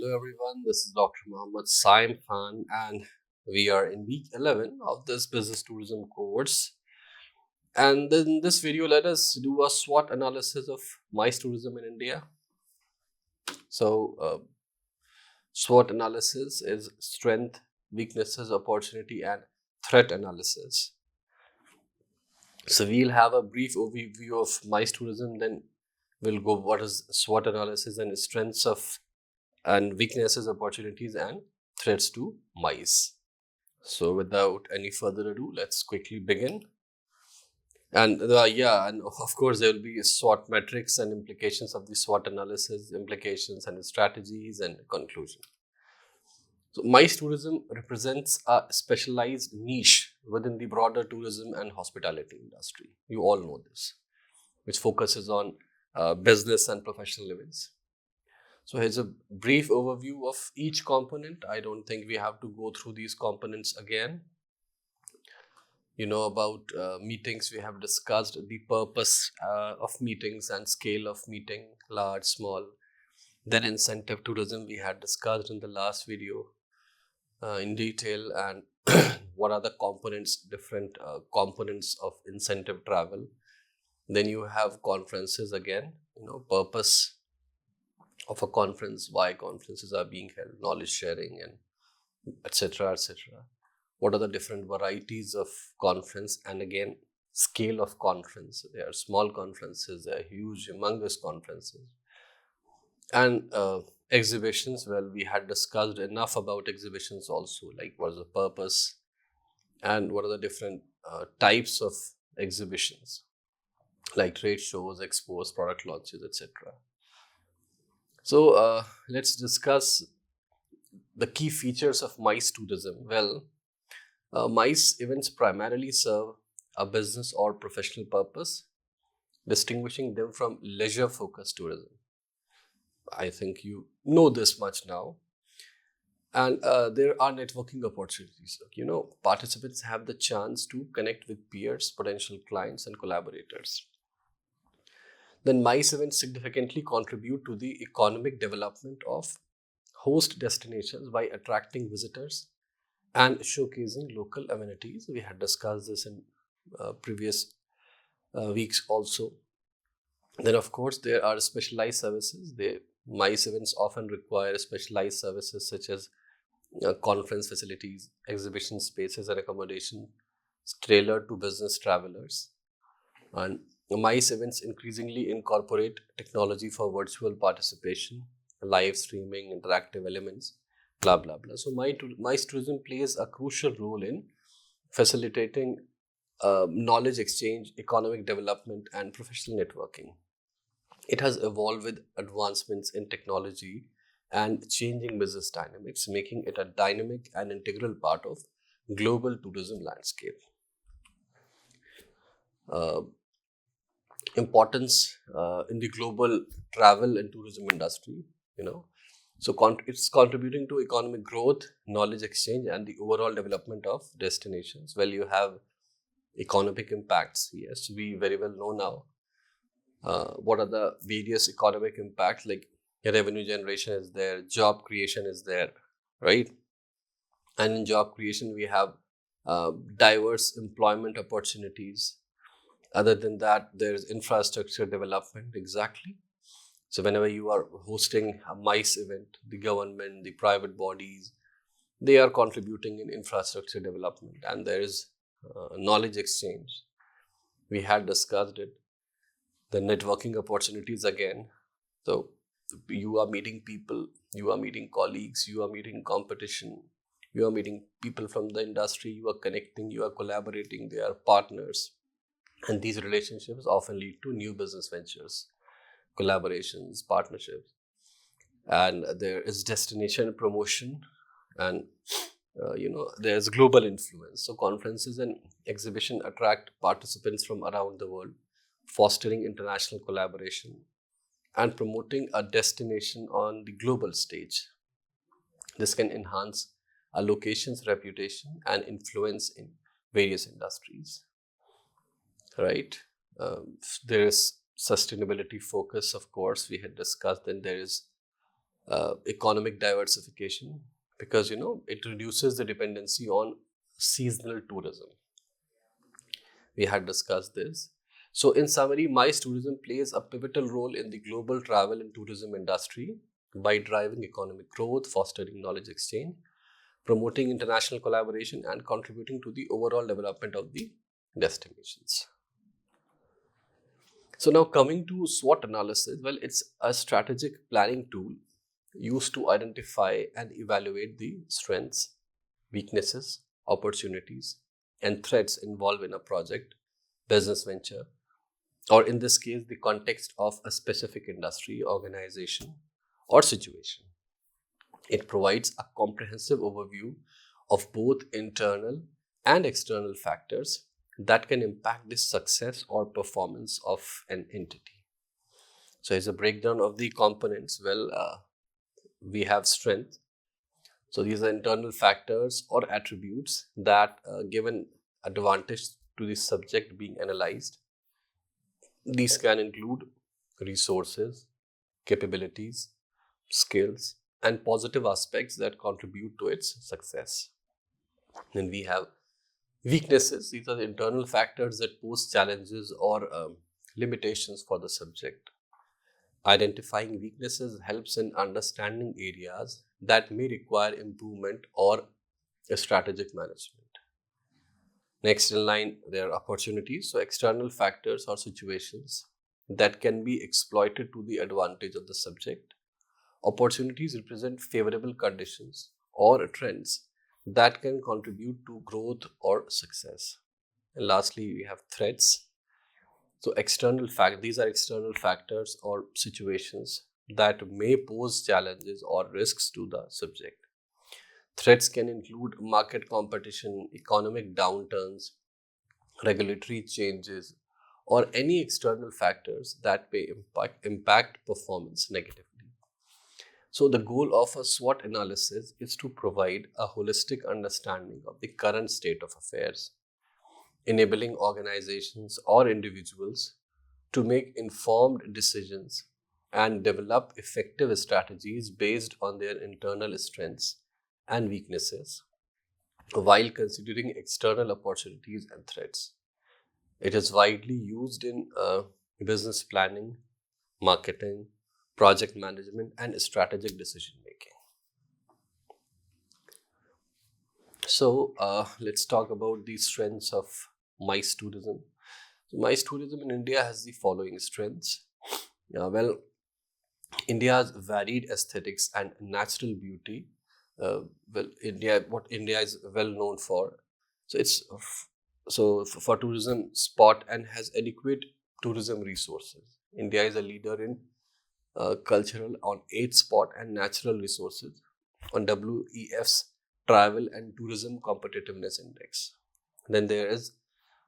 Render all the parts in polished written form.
Hello everyone, this is Dr. Mohammed Saim Khan, and we are in week 11 of this business tourism course. And in this video, let us do a SWOT analysis of MICE tourism in India. So, SWOT analysis is strength, weaknesses, opportunity, and threat analysis. So, we'll have a brief overview of MICE tourism, then we'll go what is SWOT analysis and strengths of and weaknesses, opportunities, and threats to mice. So, without any further ado, let's quickly begin. And and of course, there will be SWOT metrics and implications of the SWOT analysis, implications and strategies, and conclusion. So, mice tourism represents a specialized niche within the broader tourism and hospitality industry. You all know this, which focuses on business and professional events. So here's a brief overview of each component. I don't think we have to go through these components again. You know about meetings, we have discussed the purpose of meetings and scale of meeting, large, small. Then incentive tourism we had discussed in the last video in detail, and what are the components, different components of incentive travel. Then you have conferences again, purpose of a conference, why conferences are being held, knowledge sharing, and etc. etc. What are the different varieties of conference, and again, scale of conference. There are small conferences, there are huge, humongous conferences, and exhibitions. Well, we had discussed enough about exhibitions also, like what is the purpose and what are the different types of exhibitions, like trade shows, expos, product launches, etc. So let's discuss the key features of MICE tourism. Well, MICE events primarily serve a business or professional purpose, distinguishing them from leisure-focused tourism. I think you know this much now. And there are networking opportunities. Participants have the chance to connect with peers, potential clients, and collaborators. Then MICE events significantly contribute to the economic development of host destinations by attracting visitors and showcasing local amenities. We had discussed this in previous weeks also. Then, of course, there are specialized services. The MICE events often require specialized services such as conference facilities, exhibition spaces, and accommodation tailored to business travelers. And MICE events increasingly incorporate technology for virtual participation, live streaming, interactive elements, blah blah blah. So MICE tourism plays a crucial role in facilitating knowledge exchange, economic development, and professional networking. It has evolved with advancements in technology and changing business dynamics, making it a dynamic and integral part of global tourism landscape. Importance in the global travel and tourism industry, so it's contributing to economic growth, knowledge exchange, and the overall development of destinations. Well, you have economic impacts. Yes, we very well know now what are the various economic impacts, like revenue generation is there, job creation is there, right? And in job creation, we have diverse employment opportunities. Other than that, there's infrastructure development. Exactly. So whenever you are hosting a MICE event, the government, the private bodies, they are contributing in infrastructure development, and there is knowledge exchange. We had discussed it. The networking opportunities again. So you are meeting people, you are meeting colleagues, you are meeting competition, you are meeting people from the industry, you are connecting, you are collaborating, they are partners. And these relationships often lead to new business ventures, collaborations, partnerships. And there is destination promotion, and there's global influence. So conferences and exhibition attract participants from around the world, fostering international collaboration and promoting a destination on the global stage. This can enhance a location's reputation and influence in various industries, right? There is sustainability focus, of course, we had discussed. Then there is economic diversification, because it reduces the dependency on seasonal tourism. We had discussed this. So, in summary, MICE tourism plays a pivotal role in the global travel and tourism industry by driving economic growth, fostering knowledge exchange, promoting international collaboration, and contributing to the overall development of the destinations. So, now coming to SWOT analysis, well, it's a strategic planning tool used to identify and evaluate the strengths, weaknesses, opportunities, and threats involved in a project, business venture, or in this case, the context of a specific industry, organization, or situation. It provides a comprehensive overview of both internal and external factors that can impact the success or performance of an entity. So, as a breakdown of the components, well, we have strength. So, these are internal factors or attributes that give an advantage to the subject being analyzed. These can include resources, capabilities, skills, and positive aspects that contribute to its success. Then we have weaknesses. These are the internal factors that pose challenges or limitations for the subject. Identifying weaknesses helps in understanding areas that may require improvement or a strategic management. Next in line, there are opportunities. So, external factors or situations that can be exploited to the advantage of the subject. Opportunities represent favorable conditions or trends that can contribute to growth or success. And lastly, we have threats. So, these are external factors or situations that may pose challenges or risks to the subject. Threats can include market competition, economic downturns, regulatory changes, or any external factors that may impact performance negatively. So, the goal of a SWOT analysis is to provide a holistic understanding of the current state of affairs, enabling organizations or individuals to make informed decisions and develop effective strategies based on their internal strengths and weaknesses while considering external opportunities and threats. It is widely used in business planning, marketing, project management, and strategic decision making. So, let's talk about the strengths of MICE tourism. So, MICE tourism in India has the following strengths. Well, India's varied aesthetics and natural beauty. What India is well known for. So, for tourism spot and has adequate tourism resources. India is a leader in cultural on 8th spot and natural resources on WEF's Travel and Tourism Competitiveness Index. Then there is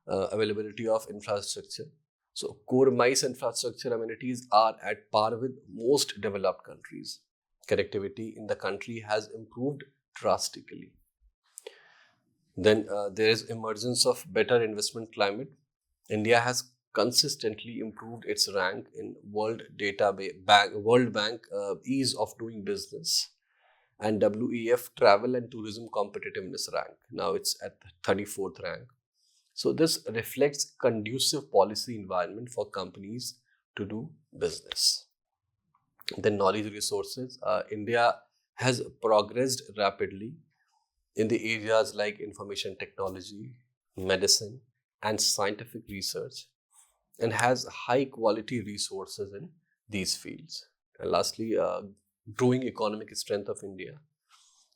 availability of infrastructure. So, core MICE infrastructure amenities are at par with most developed countries. Connectivity in the country has improved drastically. Then there is emergence of better investment climate. India has consistently improved its rank in World Bank ease of doing business and WEF Travel and Tourism Competitiveness rank. Now it's at the 34th rank. So this reflects conducive policy environment for companies to do business. Then knowledge resources. India has progressed rapidly in the areas like information technology, medicine, and scientific research, and has high quality resources in these fields. And lastly, growing economic strength of India.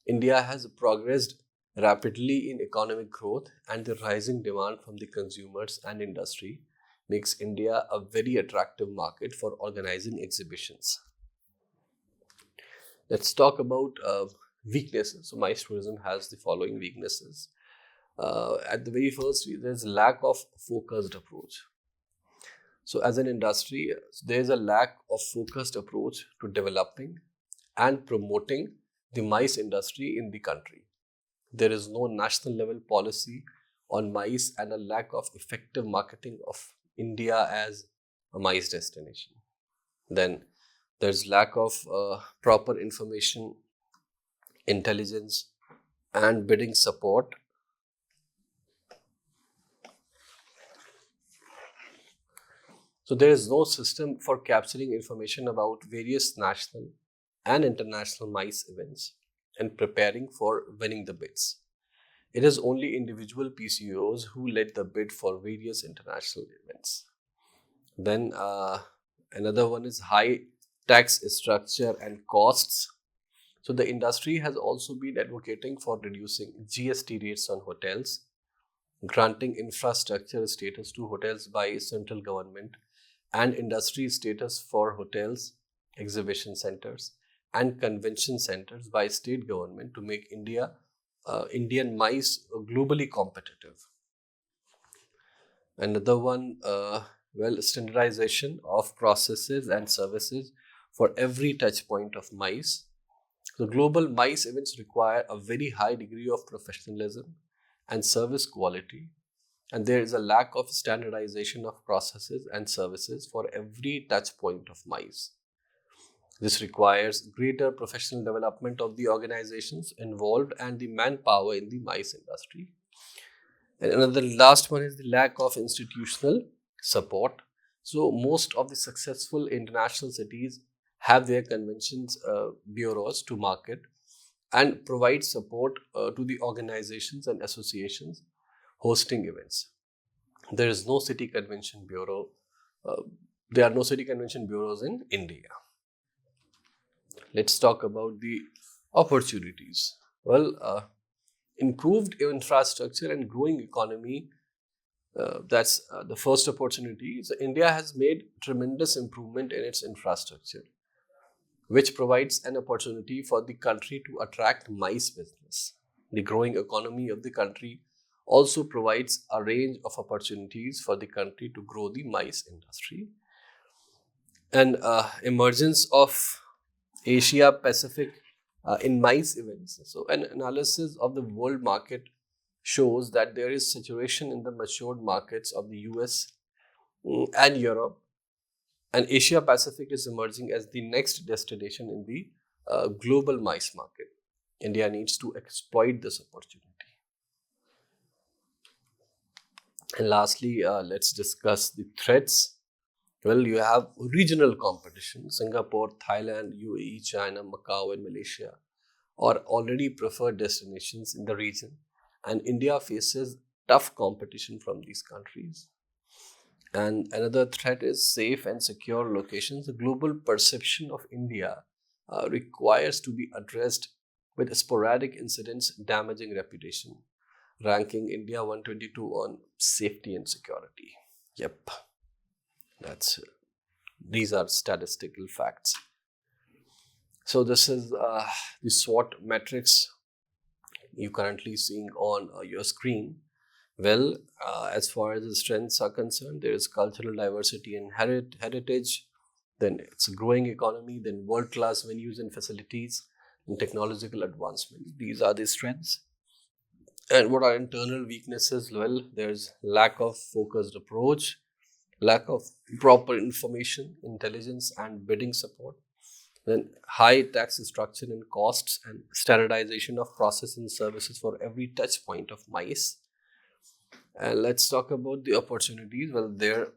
India has progressed rapidly in economic growth, and the rising demand from the consumers and industry makes India a very attractive market for organizing exhibitions. Let's talk about weaknesses. So, MICE tourism has the following weaknesses. At the very first, there's lack of focused approach. So, as an industry, there's a lack of focused approach to developing and promoting the MICE industry in the country. There is no national level policy on MICE and a lack of effective marketing of India as a MICE destination. Then There's lack of proper information, intelligence, and bidding support. So there is no system for capturing information about various national and international MICE events and preparing for winning the bids. It is only individual PCOs who led the bid for various international events. Then another one is high tax structure and costs. So the industry has also been advocating for reducing GST rates on hotels, granting infrastructure status to hotels by central government, and industry status for hotels, exhibition centers, and convention centers by state government to make Indian MICE globally competitive. Another one, standardization of processes and services for every touch point of MICE. The global MICE events require a very high degree of professionalism and service quality, and there is a lack of standardization of processes and services for every touch point of MICE. This requires greater professional development of the organizations involved and the manpower in the MICE industry. And another last one is the lack of institutional support. So most of the successful international cities have their conventions bureaus to market and provide support to the organizations and associations hosting events. There is no city convention bureau. Uh, there are no city convention bureaus in India. Let's talk about the opportunities. Well, improved infrastructure and growing economy, that's the first opportunity. So India has made tremendous improvement in its infrastructure, which provides an opportunity for the country to attract MICE business. The growing economy of the country also provides a range of opportunities for the country to grow the MICE industry. And emergence of Asia Pacific in MICE events. So an analysis of the world market shows that there is saturation in the matured markets of the US and Europe, and Asia Pacific is emerging as the next destination in the global MICE market. India needs to exploit this opportunity. And lastly, let's discuss the threats. Well, you have regional competition. Singapore, Thailand, UAE, China, Macau, and Malaysia are already preferred destinations in the region, and India faces tough competition from these countries. And another threat is safe and secure locations. The global perception of India requires to be addressed with sporadic incidents damaging reputation, ranking India 122 on safety and security. Yep, that's these are statistical facts. So this is the SWOT metrics you currently seeing on your screen. Well, as far as the strengths are concerned, there is cultural diversity and heritage, then it's a growing economy, then world-class venues and facilities, and technological advancement. These are the strengths. And what are internal weaknesses? Well, there's lack of focused approach, lack of proper information, intelligence, and bidding support. Then high tax structure and costs and standardization of process and services for every touch point of MICE. And let's talk about the opportunities. Well, there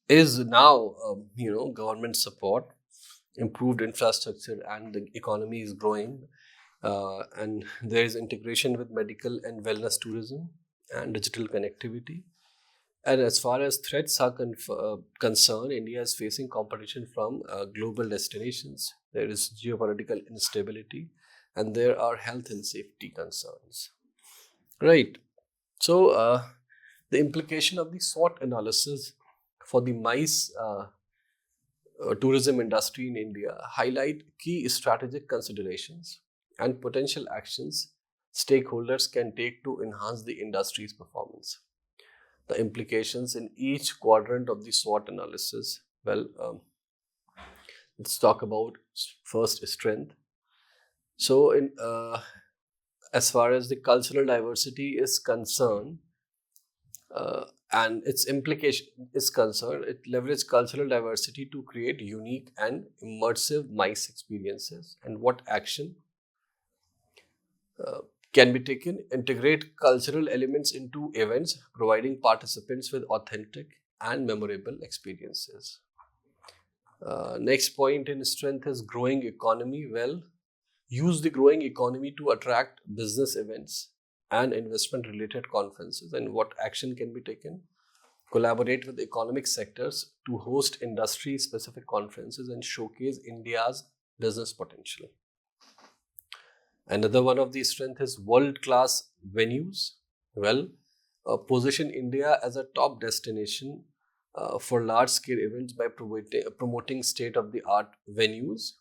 is now, government support, improved infrastructure, and the economy is growing. And there is integration with medical and wellness tourism and digital connectivity. And as far as threats are concerned, India is facing competition from global destinations. There is geopolitical instability, and there are health and safety concerns. Right. So, the implication of the SWOT analysis for the MICE tourism industry in India highlight key strategic considerations and potential actions stakeholders can take to enhance the industry's performance. The implications in each quadrant of the SWOT analysis. Well, let's talk about first strength. So, in as far as the cultural diversity is concerned, and its implication is concerned, it leverages cultural diversity to create unique and immersive MICE experiences. And what action uh, can be taken? Integrate cultural elements into events, providing participants with authentic and memorable experiences. Next point in strength is growing economy. Well, use the growing economy to attract business events and investment related conferences. And what action can be taken? Collaborate with economic sectors to host industry specific conferences and showcase India's business potential. Another one of these strengths is world class venues. Well, position India as a top destination for large scale events by promoting state of the art venues.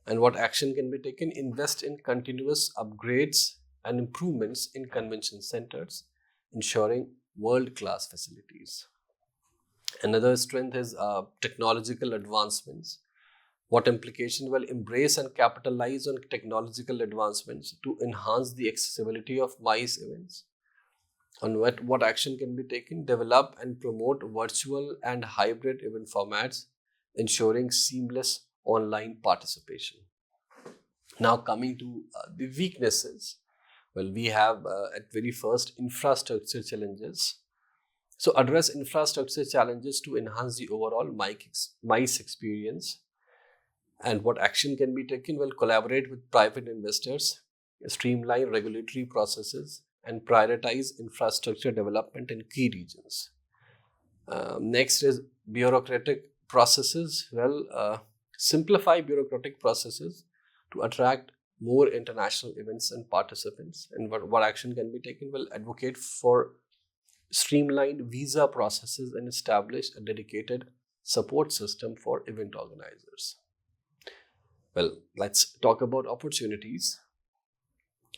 And what action can be taken? Invest in continuous upgrades and improvements in convention centers, ensuring world class facilities. Another strength is technological advancements. What implication? Well, embrace and capitalize on technological advancements to enhance the accessibility of MICE events. On what action can be taken? Develop and promote virtual and hybrid event formats, ensuring seamless online participation. Now, coming to the weaknesses. Well, we have at very first infrastructure challenges. So, address infrastructure challenges to enhance the overall MICE experience. And what action can be taken? Well, collaborate with private investors, streamline regulatory processes, and prioritize infrastructure development in key regions. Next is bureaucratic processes. Well, simplify bureaucratic processes to attract more international events and participants. And what action can be taken? Well, advocate for streamlined visa processes and establish a dedicated support system for event organizers. Well, let's talk about opportunities.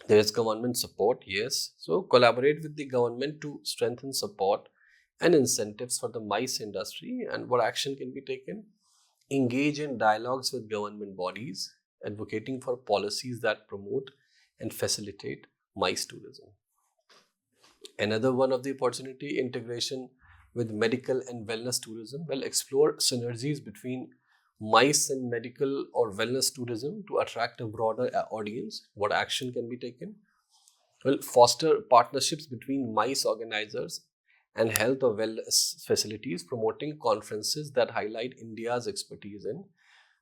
There is government support, yes. So collaborate with the government to strengthen support and incentives for the MICE industry. And what action can be taken? Engage in dialogues with government bodies, advocating for policies that promote and facilitate MICE tourism. Another one of the opportunity, integration with medical and wellness tourism. Well, explore synergies between MICE and medical or wellness tourism to attract a broader audience. What action can be taken? Well, foster partnerships between MICE organizers and health or wellness facilities, promoting conferences that highlight India's expertise in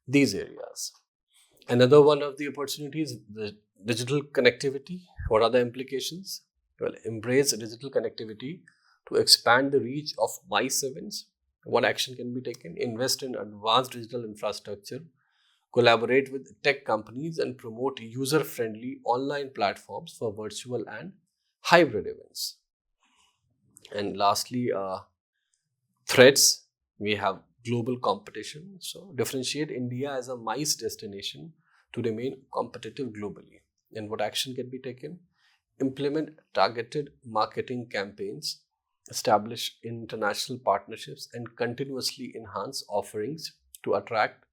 these areas. Another one of the opportunities, the digital connectivity. What are the implications? Well, embrace digital connectivity to expand the reach of MICE events. What action can be taken? Invest in advanced digital infrastructure, collaborate with tech companies, and promote user-friendly online platforms for virtual and hybrid events. And lastly, threats. We have global competition. So differentiate India as a MICE destination to remain competitive globally. And what action can be taken? Implement targeted marketing campaigns, establish international partnerships, and continuously enhance offerings to attract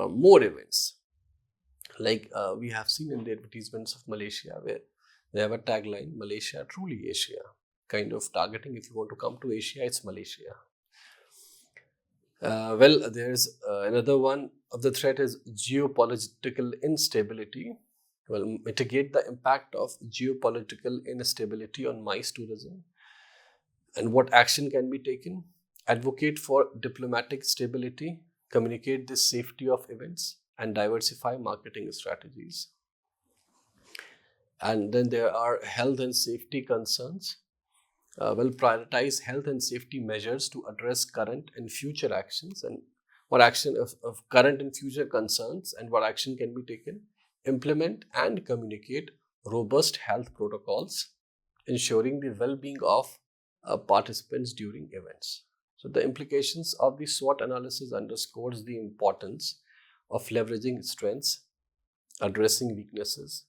more events. Like we have seen in the advertisements of Malaysia, where they have a tagline, Malaysia truly Asia, kind of targeting, if you want to come to Asia, it's Malaysia. Well, there's another one of the threat is geopolitical instability. Well, mitigate the impact of geopolitical instability on MICE tourism. And what action can be taken? Advocate for diplomatic stability, communicate the safety of events, and diversify marketing strategies. And then there are health and safety concerns. Will prioritize health and safety measures to address current and future actions. And what action of current and future concerns, and what action can be taken? Implement and communicate robust health protocols, ensuring the well-being of participants during events. So the implications of the SWOT analysis underscores the importance of leveraging strengths, addressing weaknesses,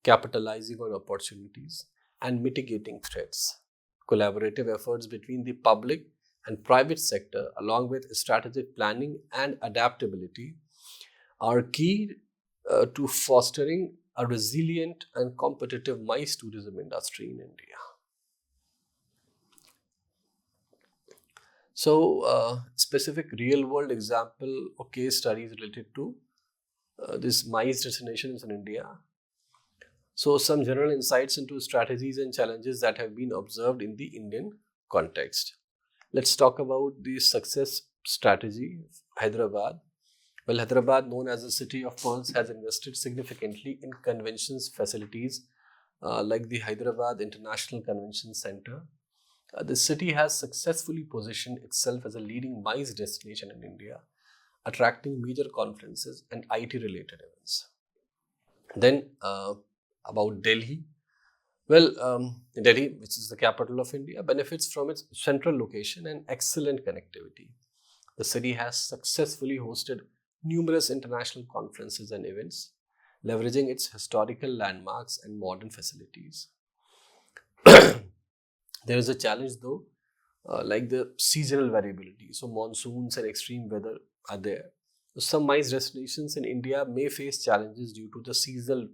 capitalizing on opportunities, and mitigating threats. Collaborative efforts between the public and private sector, along with strategic planning and adaptability, are key to fostering a resilient and competitive MICE tourism industry in India. So specific real world example or case studies related to this MICE destinations in India. So some general insights into strategies and challenges that have been observed in the Indian context. Let's talk about the success strategy of Hyderabad. Well, Hyderabad, known as the City of Pearls, has invested significantly in conventions facilities like the Hyderabad International Convention Center. The city has successfully positioned itself as a leading MICE destination in India, attracting major conferences and IT related events. Then, about Delhi. Well, Delhi, which is the capital of India, benefits from its central location and excellent connectivity. The city has successfully hosted numerous international conferences and events, leveraging its historical landmarks and modern facilities. There is a challenge though, like the seasonal variability. So, monsoons and extreme weather are there. Some MICE destinations in India may face challenges due to the seasonal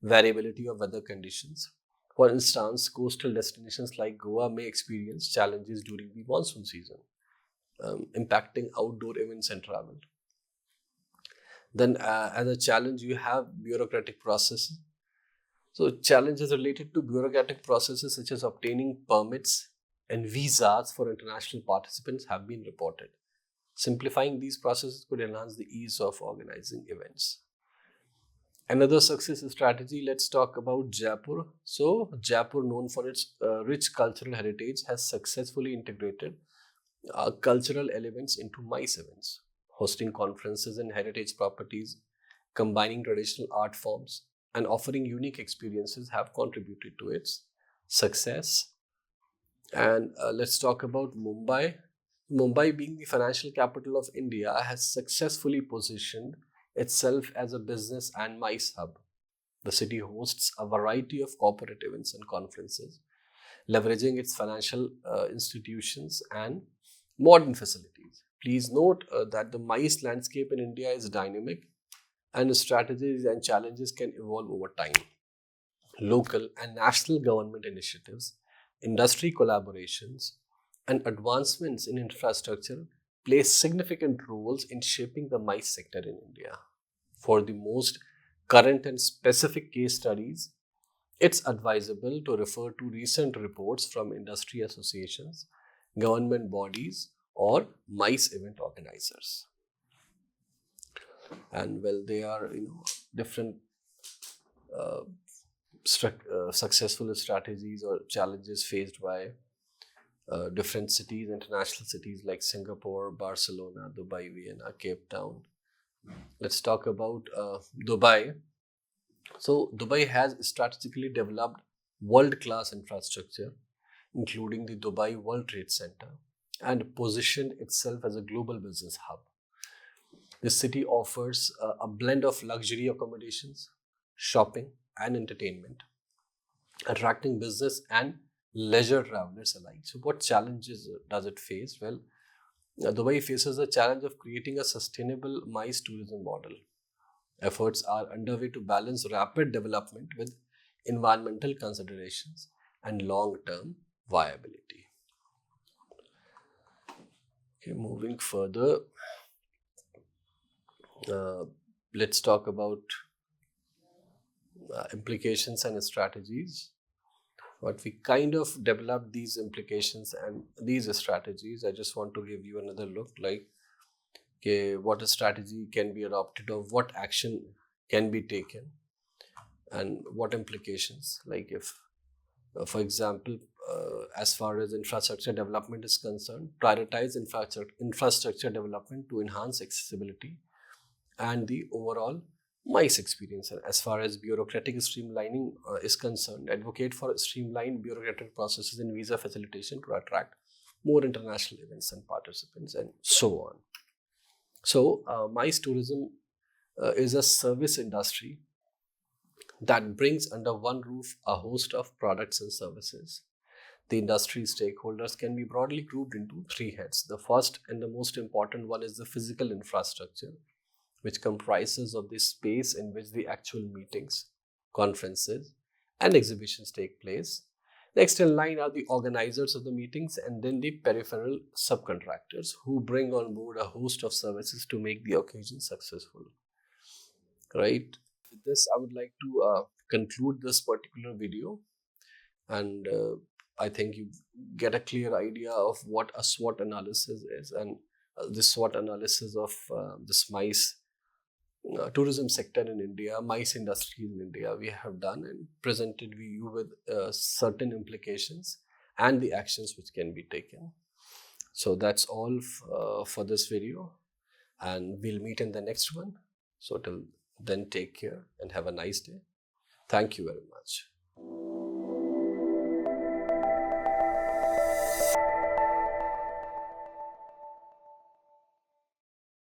variability of weather conditions. For instance, coastal destinations like Goa may experience challenges during the monsoon season, impacting outdoor events and travel. Then, as a challenge, you have bureaucratic processes. So, challenges related to bureaucratic processes such as obtaining permits and visas for international participants have been reported. Simplifying these processes could enhance the ease of organizing events. Another success strategy, let's talk about Jaipur. So, Jaipur, known for its rich cultural heritage, has successfully integrated cultural elements into MICE events, hosting conferences and heritage properties, combining traditional art forms, and offering unique experiences have contributed to its success. And let's talk about Mumbai. Mumbai, being the financial capital of India, has successfully positioned itself as a business and MICE hub. The city hosts a variety of corporate events and conferences, leveraging its financial institutions and modern facilities. Please note that the MICE landscape in India is dynamic and strategies and challenges can evolve over time. Local and national government initiatives, industry collaborations, and advancements in infrastructure play significant roles in shaping the MICE sector in India. For the most current and specific case studies, it's advisable to refer to recent reports from industry associations, government bodies, or MICE event organizers. And well, they are different uh, successful strategies or challenges faced by different cities, international cities like Singapore, Barcelona, Dubai, Vienna, Cape Town. Let's talk about Dubai. So, Dubai has strategically developed world class infrastructure, including the Dubai World Trade Center, and positioned itself as a global business hub. This city offers a blend of luxury accommodations, shopping, and entertainment, attracting business and leisure travelers alike. So, what challenges does it face? Well, Dubai faces the challenge of creating a sustainable MICE tourism model. Efforts are underway to balance rapid development with environmental considerations and long term viability. Okay, moving further, uh, let's talk about implications and strategies. But we kind of developed these implications and these strategies. I just want to give you another look like, okay, what a strategy can be adopted or what action can be taken and what implications. Like if, for example, as far as infrastructure development is concerned, prioritize infrastructure development to enhance accessibility and the overall MICE experience. And as far as bureaucratic streamlining is concerned, advocate for streamlined bureaucratic processes in visa facilitation to attract more international events and participants, and so on. So, MICE tourism is a service industry that brings under one roof a host of products and services. The industry stakeholders can be broadly grouped into three heads. The first and the most important one is the physical infrastructure, which comprises of the space in which the actual meetings, conferences, and exhibitions take place. Next in line are the organizers of the meetings, and then the peripheral subcontractors who bring on board a host of services to make the occasion successful. Right? With this, I would like to conclude this particular video, and I think you get a clear idea of what a SWOT analysis is, and the SWOT analysis of this MICE tourism sector in India, MICE industry in India, we have done and presented you with certain implications and the actions which can be taken. So that's all for this video, and we'll meet in the next one. So till then, take care and have a nice day. Thank you very much.